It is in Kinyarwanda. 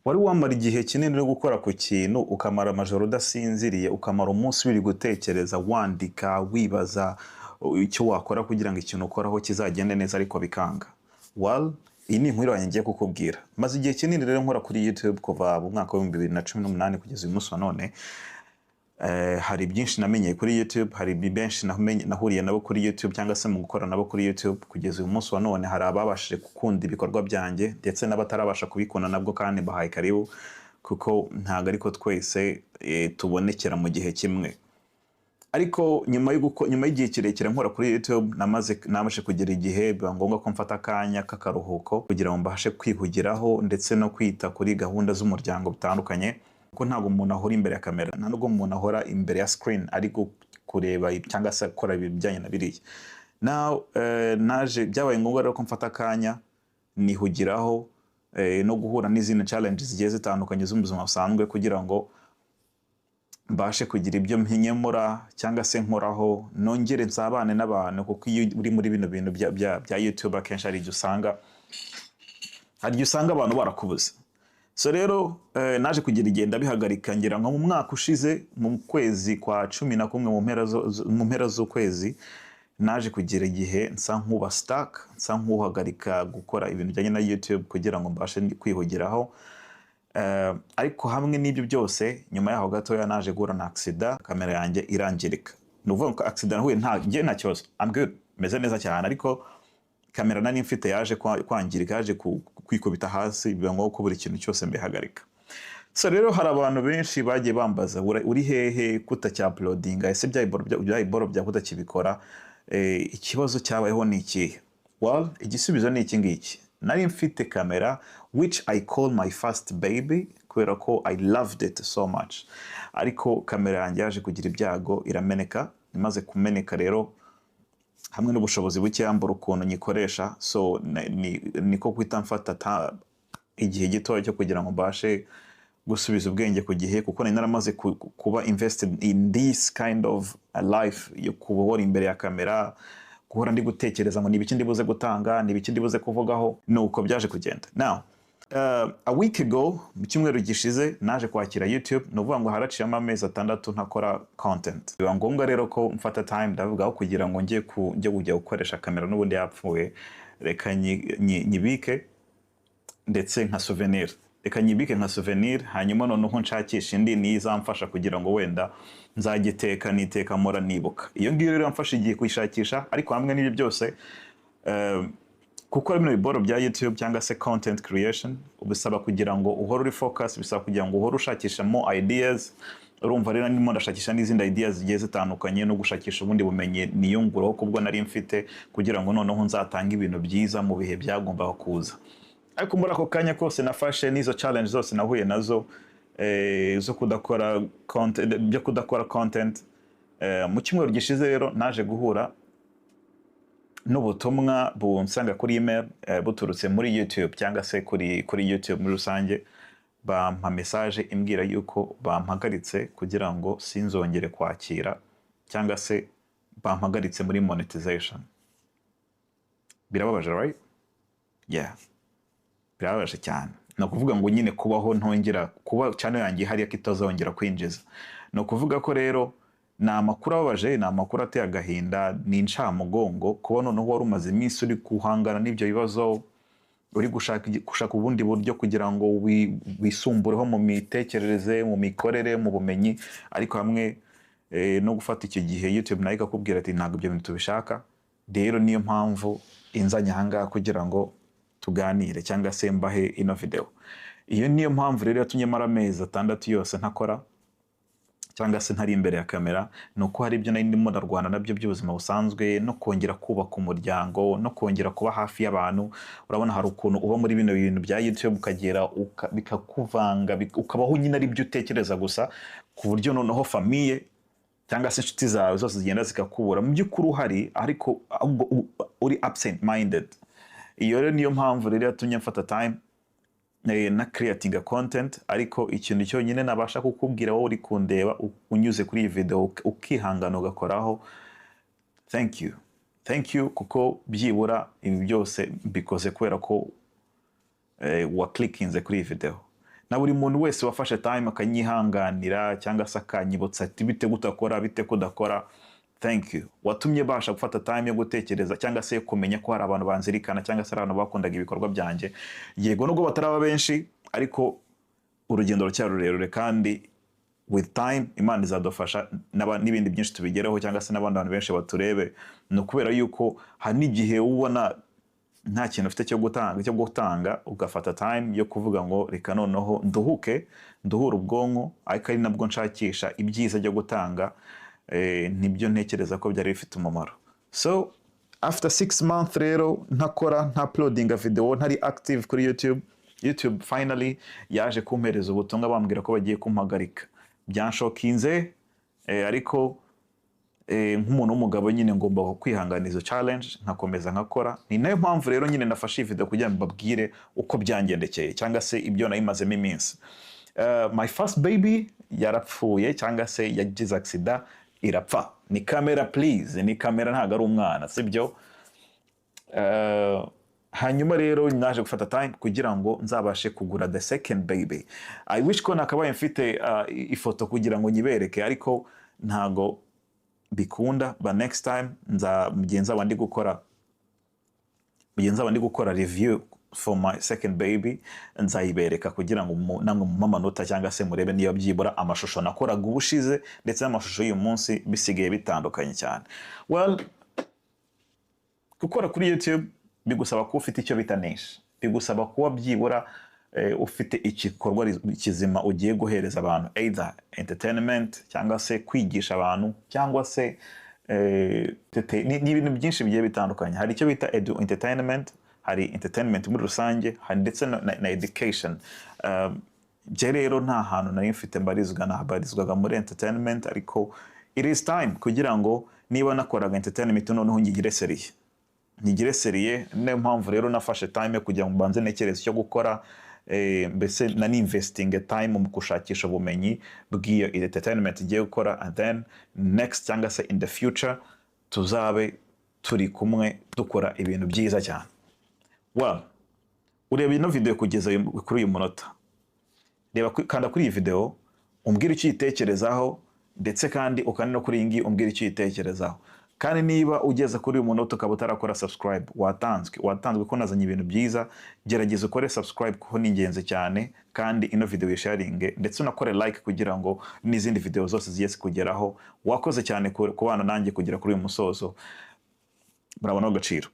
wari wamara igihe kinini uri gukora ku kintu ukamara amajoro udasinziriye ukamara umunsi wiri gutekereza wandika wibaza icyo wakora kugira ngo ikintu ukoraho kizagende neza ariko bikanga. Well, iyi ni inkuru yanjye ngiye kukubwira. Maze igihe kinini rero nkora kuri YouTube kuva mu mwaka wa 2018 kugeza uyu munsi wa none. Hari byinshi namenye kuri YouTube, hari benshi nahuriye nabo kuri YouTube cyangwa se mu gukora nabo kuri YouTube kugeza uyu munsi wa none. Hari ababashije gukunda ibikorwa byanjye ndetse n'abatarabasha kubikunda nabwo kandi bahaye karibu, kuko ntago ariko twese tubonekera mu gihe kimwe. Ariko nyuma y'igihe kirekire nkora kuri YouTube namaze kugira igihe biba ngombwa ko mfata akanya k'akaruhuko kugira ngo mbashe kwihugiraho ndetse no kwita kuri gahunda z'umuryango bitandukanye, kuko ntago umuntu ahora imbere ya kamera, nta nubwo umuntu ahora imbere ya screen ari kureba cyangwa se akora ibijyanye na biriya. Now byabaye ngombwa rero ko mfata akanya nihugiraho no guhura n'izindi challenges zigiye zitandukanye z'ubuzima busanzwe kugira ngo mbashe kugira ibyo mpinyemura cyangwa se nkoraho nongere nsabane n'abantu, kuko iyo uri muri bino bintu bya YouTube akenshi hari igihe usanga abantu barakubuza. So rero naje kugira igenda bihagarika ngira nko mu mwaka ushize mu kwezi kwa 11 mu mpera z'ukwezi naje kugira igihe nsa nkuba stuck, nsa nkuhagarika gukora ibintu bijyanye na YouTube kugira ngo mbashe kwihugiraho. Ariko hamwe n'ibyo byose nyuma yaho gatoya naje guhura na accident, kamera yanjye irangirika. Nuvuga ko accident huye nta kibazo, I'm good, meze neza cyane, ariko kamera nani mfite yaje kwangirika, yaje kwikubita hasi, biba ngo ko buri kintu cyose mbihagarika. So rero hari abantu benshi bagiye bambaza uri hehe kutacya uploadinga, ese byayiboro bya kutakibikora, ikibazo cyabayeho ni ikihe? Well, igisubizo ni iki ngiki. Nari mfite kamera which I call my first baby kubera ko I loved it so much, ariko kamera yanjye yaje kugira ibyago irameneka. Imaze kumeneka rero hamwe n'ubushobozi buke yambura ukuntu nyikoresha, so niko kwita mfata igihe gito cyo kugira ngo mbashe gusubiza ubwenge ku gihe, kuko nari naramaze kuba invested in this kind of a life yo kubora imbere ya kamera, guhora ndi gutekereza ngo nibiki ndibuze gutanga, nibiki ndibuze kuvugaho. Nuko byaje kugenda. Now a week ago, mu cyumweru gishize naje kwakira YouTube. Nuvuga ngo haraciyemo amezi 6 ntakora content. Biba ngombwa rero ko mfata time ndavugaho kugira ngo njye kujya gukoresha kamera n'ubundi yapfuye, reka nyibike ndetse nka souvenir. Reka nyibike nka souvenir, hanyuma noneho nshakisha indi nizamfasha kugira ngo wenda nzagiteka niteka mora nibuka. Iyo ngiyo rero mfasha igihe kuyishakisha, ariko hamwe n'ibyo byose kuko bino biboro bya YouTube cyangwa se content creation ubisaba kugira ngo uhore uri focus, bisaba kugira ngo uhore ushakisha more ideas. Urumva rero ndimo ndashakisha n'izindi ideas zigiye zitandukanye no gushakisha ubundi bumenye niyunguraho kubwo nari mfite, kugira ngo noneho nzatanga ibintu byiza mu bihe byagombaga kuza. Ariko muri ako kanya kose nafashe n'izo challenge zose nahuye nazo zo kudakora content, mu cyumweru gishize rero naje guhura n'ubutumwa bunsanga kuri email buturutse muri YouTube cyangwa se kuri YouTube muri rusange. Bampa message imbwira yuko bampagaritse kugira ngo sinzongere kwakira, cyangwa se bampagaritse muri monetization. Birababaje, right? Yeah, birababaje cyane. No kuvuga ngo nyine kubaho ntongera kuba channel yanjye hariya kitazongera kwinjiza. No kuvuga ko rero na makuru ababaje, na makuru ateye agahinda, ni ncamugongo kuba noneho wari umaze iminsi uri kuhangana n'ibyo bibazo, uri gushaka ubundi buryo kugira ngo wisumbureho mu mitekerereze, mu mikorere, mu bumenyi, ariko hamwe no gufata icyo gihe YouTube nayo ikakubwira ati ntabwo ibyo bintu tubishaka. Rero niyo mpamvu inzanye ahangaha kugira ngo tuganire cyangwa se mbahe ino video. Iyo niyo mpamvu rero yatumye mara amezi 6 yose ntakora cyangwa se ntari imbere ya kamera, nuko hari ibyo nari ndimo ndarwana nabyo by'ubuzima busanzwe, no kongera kubaka umuryango, no kongera kuba hafi y'abantu. Urabona hari ukuntu uba muri bino bintu bya YouTube ukagera bikakuvanga, ukabaho nyine ari byo utekereza gusa, ku buryo noneho famille cyangwa se inshuti zawe zose zigenda zikakubura mu by'ukuri uhari, ariko uri absent minded. Iyo rero niyo mpamvu rero yatumye mfata time na creating content, ariko ikintu cyonyine nabasha kukubwira wowe uri kundeba unyuze kuri iyi video ukihangana ugakoraho, thank you kuko byibura ibi byose bikoze kubera ko wa clickinze kuri iyi video. na buri muntu wese wafashe time akanyihanganira cyangwa se akanyibutsa ati bite gutakora bite kudakora. Thank you. Watumye basha gufata time yo gutekereza cyangwa se kumenya ko hari abantu banzirikana cyangwa se abantu bakundaga ibikorwa byanjye. Yego nubwo bataraba benshi ariko urugendo rucyari rurerure, kandi with time Imana izadufasha n'ibindi byinshi tubigeraho cyangwa se n'abandi bantu benshi baturebe. No kubera yuko hari n'igihe ubona nta kintu ufite cyo gutanga ugafata time yo kuvuga ngo reka noneho nduhure ubwonko, ariko ari nabwo nshakisha ibyiza byo gutanga. Nibyo ntekereza ko byari bifite umumaro. So after 6 months rero ntakora, nta uploading video, ntari active kuri YouTube finally yaje kumpereza ubutumwa bambwira ko bagiye kumpagarika. Byanshokinze, ariko nk'umuntu w'umugabo nyine ngomba kwihanganiza challenge nkakomeza nkakora. Ni nayo mpamvu rero nyine nafashe video kugira ngo babwire uko byangendekeye cyangwa se ibyo nayimazemo iminsi. My first baby yarapfuye cyangwa se yagize accident irapfa. Ni kamera please, ni kamera ntago ari umwana, sibyo? Hanyuma rero naje gufata time kugira ngo nzabashe kugura the second baby. I wish ko nakabaye mfite ifoto kugira ngo nyibereke, ariko ntago bikunda. But next time nzaba ndi gukora review for my second baby, nzayibereka kugira ngo namwe mu manota cyangwa se murebe niyo byibura amashusho nakoraga ubushize ndetse n'amashusho y'uyu munsi bisigaye bitandukanye cyane. Well, gukora kuri YouTube bigusaba kuba ufite icyo bitanisha, bigusaba kuba byibura ufite igikorwa kizima ugiye guhereza abantu, either entertainment cyangwa se kwigisha abantu cyangwa se ni ibintu byinshi bigiye bitandukanye. Hari icyo bita entertainment, hari entertainment muri rusange, hari ndetse na education. Je rero nta hantu nari mfite mbarizwaga muri entertainment, ariko it is time kugira ngo niba nakoraga entertainment noneho ngigire seriye. Niyo mpamvu rero nafashe time kugira ngo mbanze nekereze icyo gukora, mbese investing time mu gushakisha ubumenyi bw'iyo entertainment igiye gukora, and then next cyangwa se in the future tuzabe turi kumwe dukora ibintu byiza cyane. Well, ureba ino video kugeza kuri uyu munota, reba kanda kuri iyi video umbwira icyo yitekerezaho, ndetse kandi ukane no kuri iyi umbwira icyo yitekerezaho. Kandi niba ugeze kuri uyu munota ukaba utarakora subscribe, watanzwe ko nazanye ibintu byiza. Gerageza ukore subscribe kuko ni ingenzi cyane, kandi ino video yisharinge ndetse unakore like kugira ngo n'izindi video zose zigiye kugeraho. Wakoze cyane kubana nanjye kugera kuri uyu musozo. Murabona agaciro.